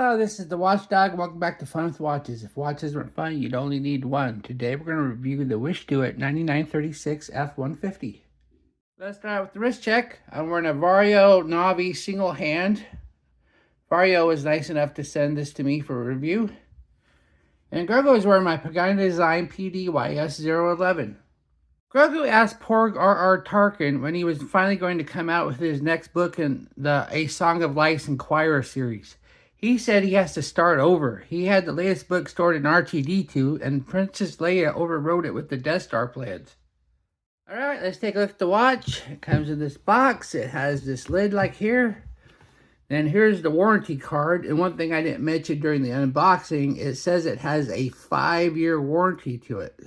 Hello, this is the Watchdog. Welcome back to Fun with Watches. If watches weren't fun, you'd only need one. Today we're going to review the WISHDOIT 9936 F-150. Let's start with the wrist check. I'm wearing a Vario Navi single hand. Vario was nice enough to send this to me for review. And Grogu is wearing my Pagani Design PDYS011. Grogu asked Porg R.R. Tarkin when he was finally going to come out with his next book in the A Song of Lice Inquirer series. He said he has to start over. He had the latest book stored in R2-D2, and Princess Leia overwrote it with the Death Star plans. Alright, let's take a look at the watch. It comes in this box. It has this lid like here. Then here's the warranty card. And one thing I didn't mention during the unboxing, it says it has a 5-year warranty to it.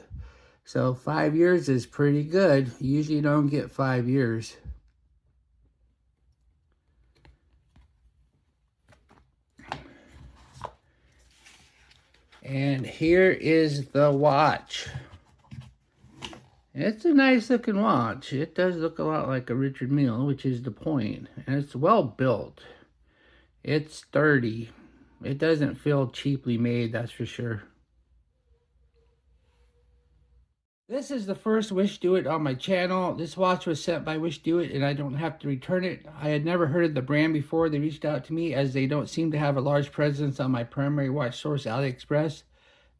So 5 years is pretty good. You usually don't get 5 years. And here is the watch. It's a nice looking watch. It does look a lot like a Richard Mille, which is the point. And it's well built. It's sturdy. It doesn't feel cheaply made, that's for sure. This is the first WISHDOIT on my channel. This watch was sent by WISHDOIT and I don't have to return it. I had never heard of the brand before they reached out to me, as they don't seem to have a large presence on my primary watch source, AliExpress.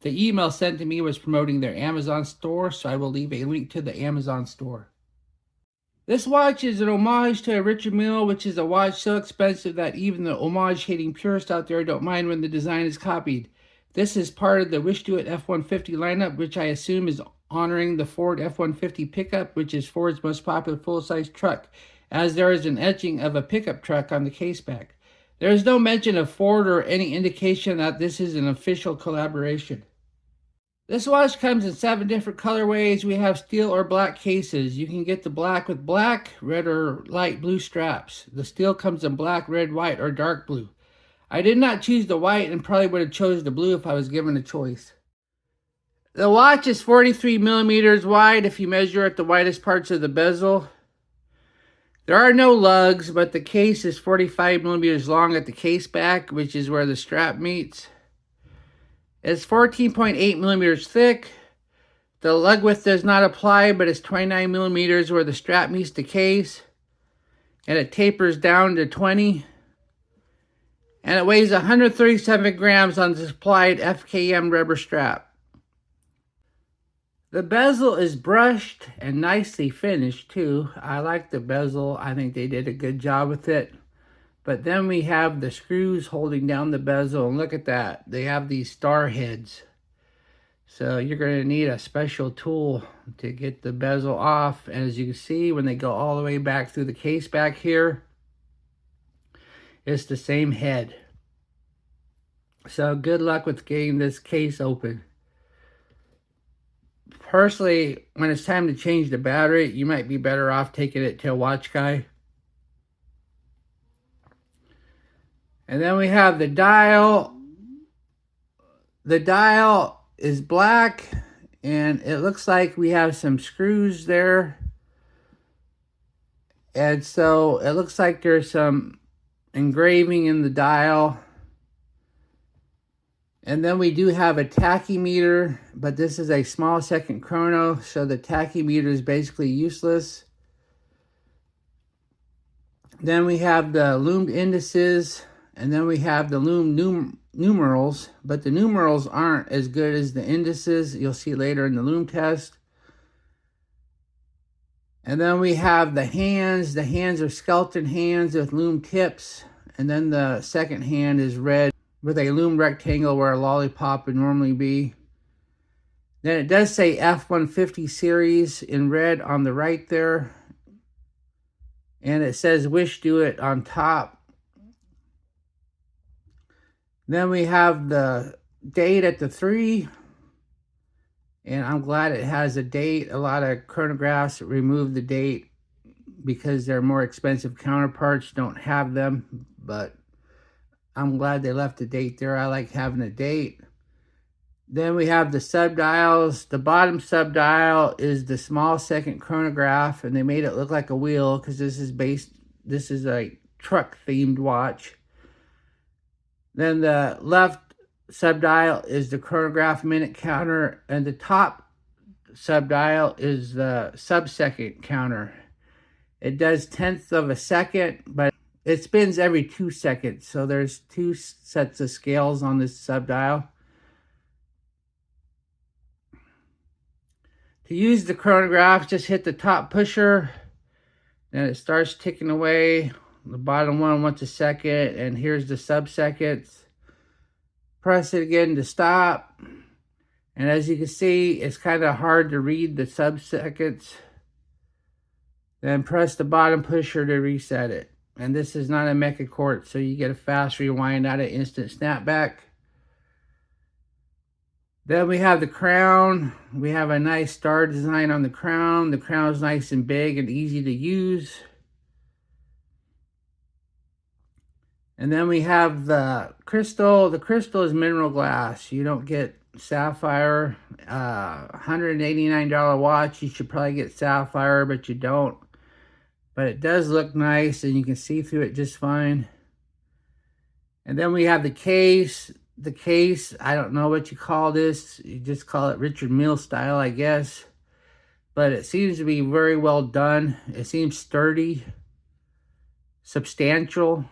The email sent to me was promoting their Amazon store, so I will leave a link to the Amazon store. This watch is an homage to a Richard Mille, which is a watch so expensive that even the homage-hating purists out there don't mind when the design is copied. This is part of the WISHDOIT F-150 lineup, which I assume is honoring the Ford F-150 pickup, which is Ford's most popular full-size truck, as there is an etching of a pickup truck on the caseback. There is no mention of Ford or any indication that this is an official collaboration. This watch comes in 7 different colorways. We have steel or black cases. You can get the black with black, red, or light blue straps. The steel comes in black, red, white, or dark blue. I did not choose the white and probably would have chose the blue if I was given a choice. The watch is 43 millimeters wide if you measure at the widest parts of the bezel. There are no lugs, but the case is 45 millimeters long at the case back, which is where the strap meets. It's 14.8 millimeters thick. The lug width does not apply, but it's 29 millimeters where the strap meets the case. And it tapers down to 20. And it weighs 137 grams on the supplied FKM rubber strap. The bezel is brushed and nicely finished too. I like the bezel. I think they did a good job with it. But then we have the screws holding down the bezel, and look at that. They have these star heads. So you're going to need a special tool to get the bezel off. And as you can see, when they go all the way back through the case back here, it's the same head. So good luck with getting this case open. Personally, when it's time to change the battery, you might be better off taking it to a watch guy. And then we have the dial. The dial is black, and it looks like we have some screws there. And so it looks like there's some engraving in the dial. And then we do have a tachymeter, but this is a small second chrono, so the tachymeter is basically useless. Then we have the Lume indices, and then we have the Lume numerals, but the numerals aren't as good as the indices. You'll see later in the Lume Test. And then we have the hands. The hands are skeleton hands with Lume tips, and then the second hand is red with a Lume rectangle where a lollipop would normally be. Then it does say F-150 series in red on the right there. And it says WISHDOIT on top. Then we have the date at the 3. And I'm glad it has a date. A lot of chronographs remove the date because their more expensive counterparts don't have them. But I'm glad they left the date there. I like having a date. Then we have the subdials. The bottom subdial is the small second chronograph, and they made it look like a wheel because this is a truck themed watch. Then the left subdial is the chronograph minute counter, and the top subdial is the sub-second counter. It does tenths of a second, but it spins every 2 seconds. So there's 2 sets of scales on this subdial. To use the chronograph, just hit the top pusher, and it starts ticking away. The bottom one wants a second, and here's the sub-seconds. Press it again to stop. And as you can see, it's kind of hard to read the sub-seconds. Then press the bottom pusher to reset it. And this is not a mecha quartz, so you get a fast rewind, not an instant snapback. Then we have the crown. We have a nice star design on the crown. The crown is nice and big and easy to use. And then we have the crystal. The crystal is mineral glass. You don't get sapphire. $189 watch. You should probably get sapphire, but you don't. But it does look nice, and you can see through it just fine. And then we have the case. The case, I don't know what you call this. You just call it Richard Mille style, I guess. But it seems to be very well done. It seems sturdy, substantial.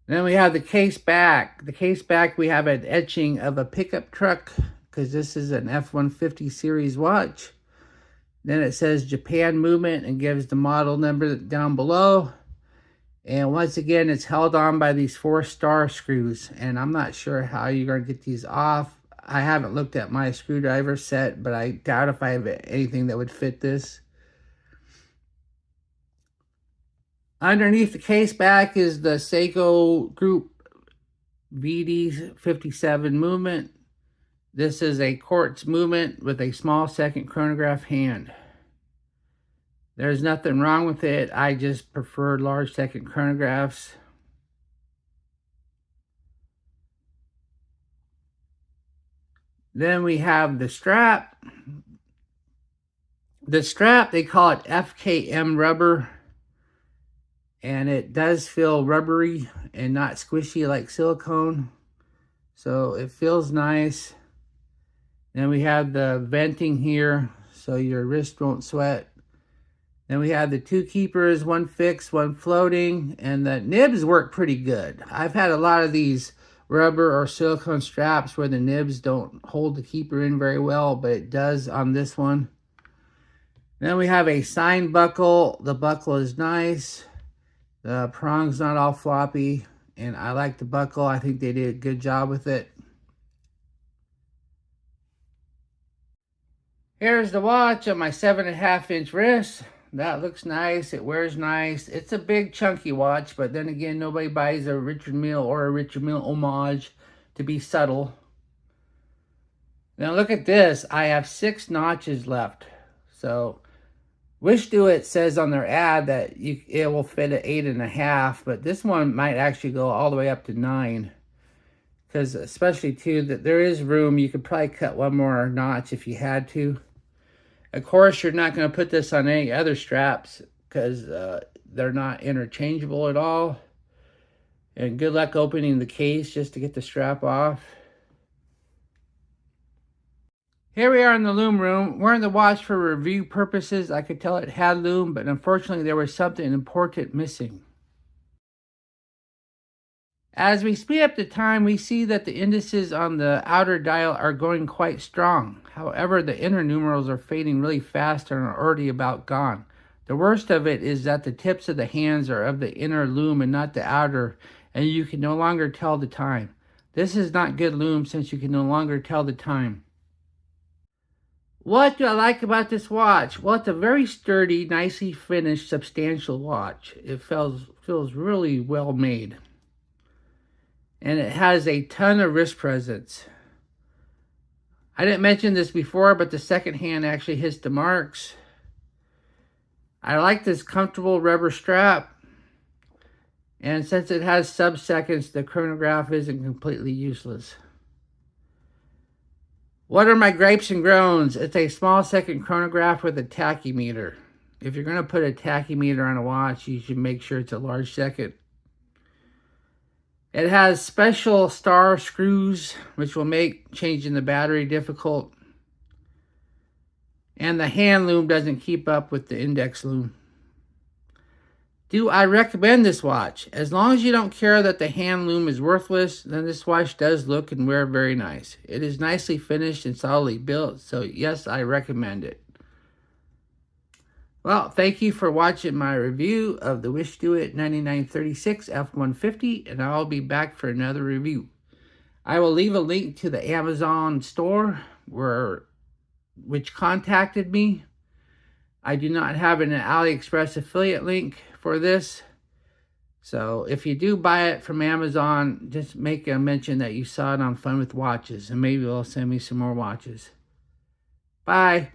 Then we have the case back. The case back, we have an etching of a pickup truck, because this is an F-150 series watch. Then it says Japan movement and gives the model number down below. And once again, it's held on by these 4-star screws. And I'm not sure how you're going to get these off. I haven't looked at my screwdriver set, but I doubt if I have anything that would fit this. Underneath the case back is the Seiko Group VD57 movement. This is a quartz movement with a small second chronograph hand. There's nothing wrong with it. I just prefer large second chronographs. Then we have the strap. The strap, they call it FKM rubber. And it does feel rubbery and not squishy like silicone. So it feels nice. Then we have the venting here, so your wrist won't sweat. Then we have the 2 keepers, 1 fixed, 1 floating, and the nibs work pretty good. I've had a lot of these rubber or silicone straps where the nibs don't hold the keeper in very well, but it does on this one. Then we have a sign buckle. The buckle is nice. The prong's not all floppy, and I like the buckle. I think they did a good job with it. Here's the watch on my 7.5-inch wrist. That looks nice. It wears nice. It's a big, chunky watch, but then again, nobody buys a Richard Mille or a Richard Mille homage to be subtle. Now look at this. I have 6 notches left. So WISHDOIT says on their ad that it will fit at 8.5, but this one might actually go all the way up to 9. Because especially too, that there is room. You could probably cut 1 more notch if you had to. Of course, you're not going to put this on any other straps because they're not interchangeable at all. And good luck opening the case just to get the strap off. Here we are in the Lume room. Wearing the watch for review purposes. I could tell it had Lume, but unfortunately there was something important missing. As we speed up the time, we see that the indices on the outer dial are going quite strong. However, the inner numerals are fading really fast and are already about gone. The worst of it is that the tips of the hands are of the inner Lume and not the outer, and you can no longer tell the time. This is not good Lume since you can no longer tell the time. What do I like about this watch? Well, it's a very sturdy, nicely finished, substantial watch. It feels really well made. And it has a ton of wrist presence. I didn't mention this before, but the second hand actually hits the marks. I like this comfortable rubber strap. And since it has sub-seconds, the chronograph isn't completely useless. What are my gripes and groans? It's a small second chronograph with a tachymeter. If you're going to put a tachymeter on a watch, you should make sure it's a large second. It has special star screws, which will make changing the battery difficult. And the hand loom doesn't keep up with the index loom. Do I recommend this watch? As long as you don't care that the hand loom is worthless, then this watch does look and wear very nice. It is nicely finished and solidly built, so yes, I recommend it. Well, thank you for watching my review of the WISHDOIT 9936 F-150, and I'll be back for another review. I will leave a link to the Amazon store which contacted me. I do not have an AliExpress affiliate link for this. So if you do buy it from Amazon, just make a mention that you saw it on Fun with Watches, and maybe they'll send me some more watches. Bye.